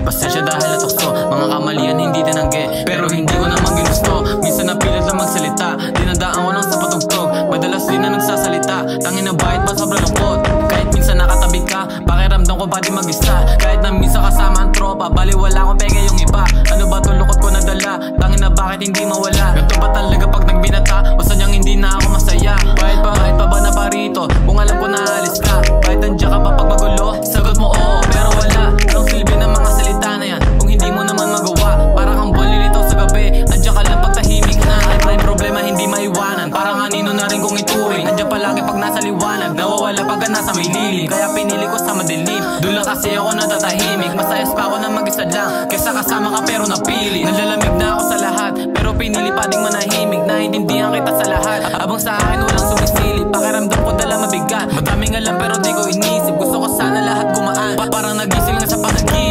Pasensya dahil natukso, mga kamalian hindi tinanggi, pero hindi ko naman ginusto. Minsan napilit lang magsalita, dinadaan ko lang sa patugtog. Madalas din na nagsasalita, tangin na bahit ba sobrang lungkot. Kahit minsan nakatabi ka, pakiramdam ko pati mag-isa. Kahit na minsan kasama ang tropa, bali wala akong peke yung iba. Ano ba to lukot ko nadala, tangin na bakit hindi mawala. Ganto ba talaga pag nagbinata, o sadyang hindi na ako masaya. Bahit pa ba na parito, kung alam ko na alis ka. Bahit nandiyan ka pa pag magulo, sagot mo oo pero wala. Anong silbi ng mga salita na yan kung hindi mo naman magawa? Para kang bolilito sa gabi, nandiyan ka lang pag tahimik na. Kahit may problema hindi maiwanan, parang kanino na rin kung ituring. Nandiyan palagi pag nasa liwanag, nawawala pag nasa may lilim. Kaya pinili ko sa madilim, doon lang kasi ako natatahimik. Masayas pa ako na mag-isa lang, kesa kasama ka pero napili. Nalalamig na ako sa lahat, pero pinili pa ding manahimik. Naiintindihan kita sa lahat, abang sa akin walang sumisilip. Pakiramdam ko dala mabigat, madaming alam pero di ko inisip. Gusto ko sana lahat gumaan, parang nagising lang sa panaginip.